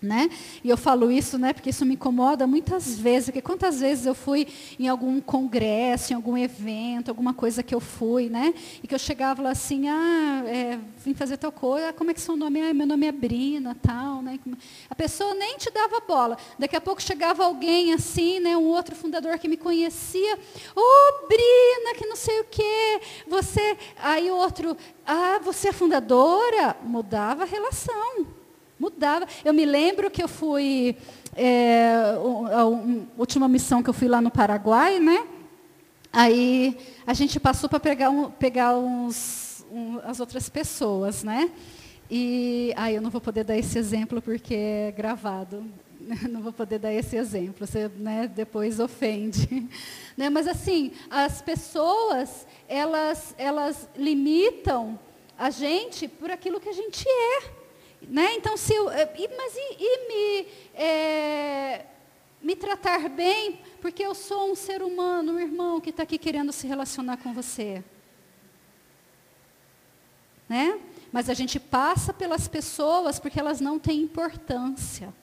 Né? E eu falo isso, né, porque isso me incomoda muitas vezes, porque quantas vezes eu fui em algum congresso, em algum evento, alguma coisa que eu fui, né, e que eu chegava lá assim, vim fazer tal coisa, como é que seu nome é? Meu nome é Brina, tal, né? A pessoa nem te dava bola. Daqui a pouco chegava alguém assim, né, um outro fundador que me conhecia, Brina, que não sei o quê, você, aí o outro, você é fundadora? Mudava a relação. Mudava. Eu me lembro que eu fui, a última missão que eu fui lá no Paraguai, né? Aí a gente passou para pegar as outras pessoas, né? E eu não vou poder dar esse exemplo porque é gravado. Não vou poder dar esse exemplo, você, né, depois ofende. Né? Mas assim, as pessoas, elas limitam a gente por aquilo que a gente é. Né? Então, se eu, me tratar bem, porque eu sou um ser humano, um irmão que está aqui querendo se relacionar com você. Né? Mas a gente passa pelas pessoas porque elas não têm importância.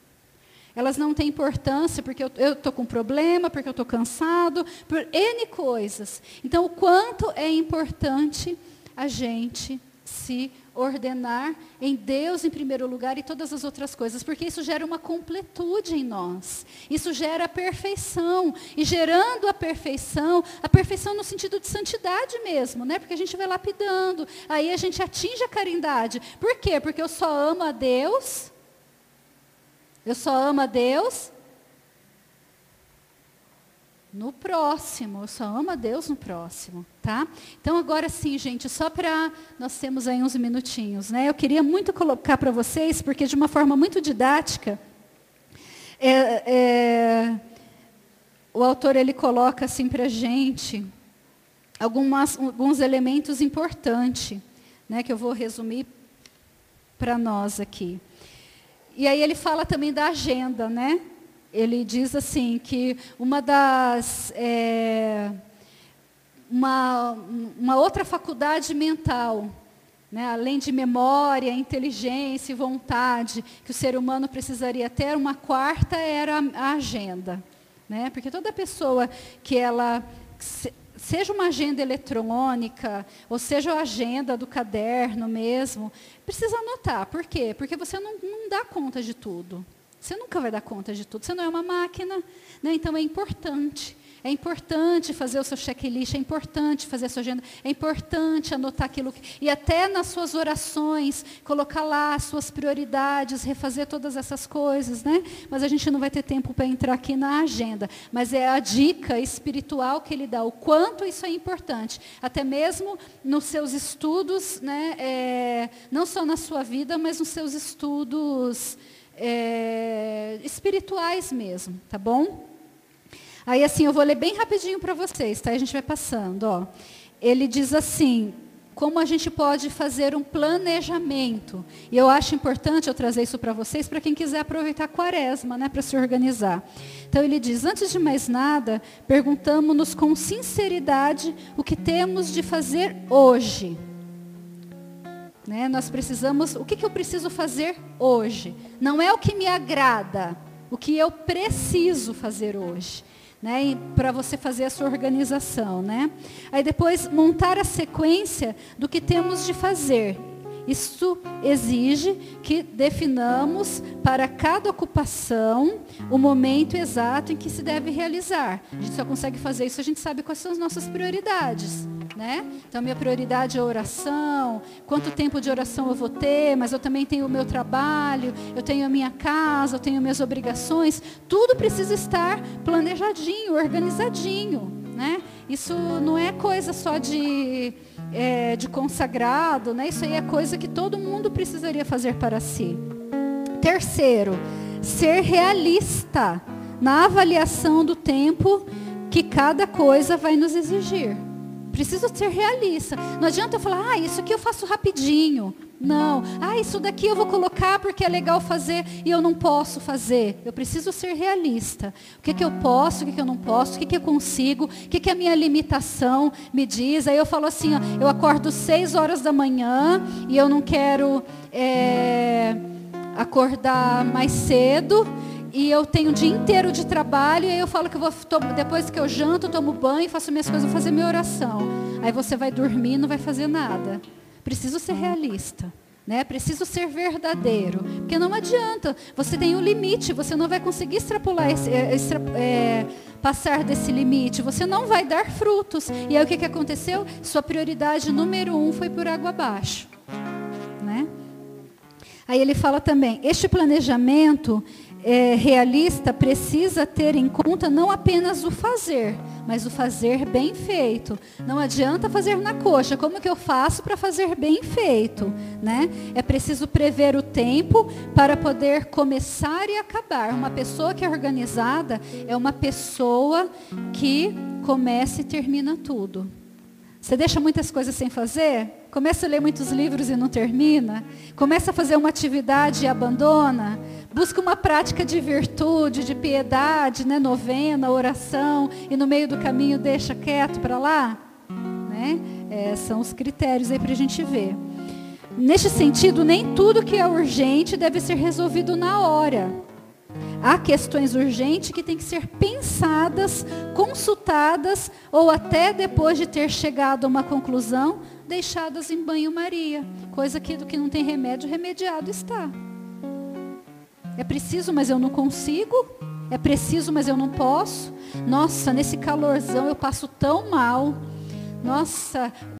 Elas não têm importância porque eu estou com problema, porque eu estou cansado, por N coisas. Então, o quanto é importante a gente se ordenar em Deus em primeiro lugar e todas as outras coisas, porque isso gera uma completude em nós. Isso gera a perfeição. E gerando a perfeição no sentido de santidade mesmo, né? Porque a gente vai lapidando, aí a gente atinge a caridade. Por quê? Porque eu só amo a Deus. Eu só amo a Deus no próximo. Eu só amo a Deus no próximo, tá? Então, agora sim, gente, só para... Nós temos aí uns minutinhos, né? Eu queria muito colocar para vocês, porque de uma forma muito didática, o autor, ele coloca assim para a gente alguns elementos importantes, né? Que eu vou resumir para nós aqui. E aí ele fala também da agenda, né? Ele diz assim que uma outra faculdade mental, né, além de memória, inteligência e vontade, que o ser humano precisaria ter, uma quarta era a agenda, né? Porque toda pessoa que ela, seja uma agenda eletrônica, ou seja a agenda do caderno mesmo, precisa anotar. Por quê? Porque você não dá conta de tudo. Você nunca vai dar conta de tudo. Você não é uma máquina, né? Então é importante. É importante fazer o seu checklist, é importante fazer a sua agenda, é importante anotar aquilo. E até nas suas orações, colocar lá as suas prioridades, refazer todas essas coisas, né? Mas a gente não vai ter tempo para entrar aqui na agenda. Mas é a dica espiritual que ele dá, o quanto isso é importante. Até mesmo nos seus estudos, né? Não só na sua vida, mas nos seus estudos espirituais mesmo, tá bom? Aí assim, eu vou ler bem rapidinho para vocês, tá? A gente vai passando, ó. Ele diz assim, como a gente pode fazer um planejamento. E eu acho importante eu trazer isso para vocês, para quem quiser aproveitar a quaresma, né? Para se organizar. Então ele diz, antes de mais nada, perguntamos-nos com sinceridade o que temos de fazer hoje. Né? Nós precisamos, o que eu preciso fazer hoje? Não é o que me agrada, o que eu preciso fazer hoje. Né? Para você fazer a sua organização. Né? Aí depois, montar a sequência do que temos de fazer. Isso exige que definamos para cada ocupação o momento exato em que se deve realizar. A gente só consegue fazer isso, a gente sabe quais são as nossas prioridades. Né? Então, minha prioridade é a oração, quanto tempo de oração eu vou ter, mas eu também tenho o meu trabalho, eu tenho a minha casa, eu tenho minhas obrigações, tudo precisa estar planejadinho, organizadinho. Né? Isso não é coisa só de consagrado, né? Isso aí é coisa que todo mundo precisaria fazer para si. Terceiro, ser realista na avaliação do tempo que cada coisa vai nos exigir. Preciso ser realista. Não adianta eu falar, isso aqui eu faço rapidinho. Não. Isso daqui eu vou colocar porque é legal fazer e eu não posso fazer. Eu preciso ser realista. O que eu posso, o que eu não posso, o que eu consigo, o que a minha limitação me diz. Aí eu falo assim, eu acordo 6 horas da manhã e eu não quero acordar mais cedo. E eu tenho o dia inteiro de trabalho, e aí eu falo que depois que eu janto, tomo banho, faço minhas coisas, vou fazer minha oração. Aí você vai dormir e não vai fazer nada. Preciso ser realista, né? Preciso ser verdadeiro. Porque não adianta, você tem um limite, você não vai conseguir extrapolar, passar desse limite, você não vai dar frutos. E aí o que aconteceu? Sua prioridade número 1 foi por água abaixo. Né? Aí ele fala também, este planejamento realista precisa ter em conta não apenas o fazer, mas o fazer bem feito. Não adianta fazer na coxa. Como que eu faço para fazer bem feito? Né? É preciso prever o tempo para poder começar e acabar. Uma pessoa que é organizada é uma pessoa que começa e termina tudo. Você deixa muitas coisas sem fazer? Começa a ler muitos livros e não termina? Começa a fazer uma atividade e abandona? Busca uma prática de virtude, de piedade, né? Novena, oração, e no meio do caminho deixa quieto para lá? Né? São os critérios aí para a gente ver. Neste sentido, nem tudo que é urgente deve ser resolvido na hora. Há questões urgentes que têm que ser pensadas, consultadas, ou até depois de ter chegado a uma conclusão, deixadas em banho-maria. Coisa que do que não tem remédio, remediado está. É preciso, mas eu não consigo. É preciso, mas eu não posso. Nossa, nesse calorzão eu passo tão mal. Nossa,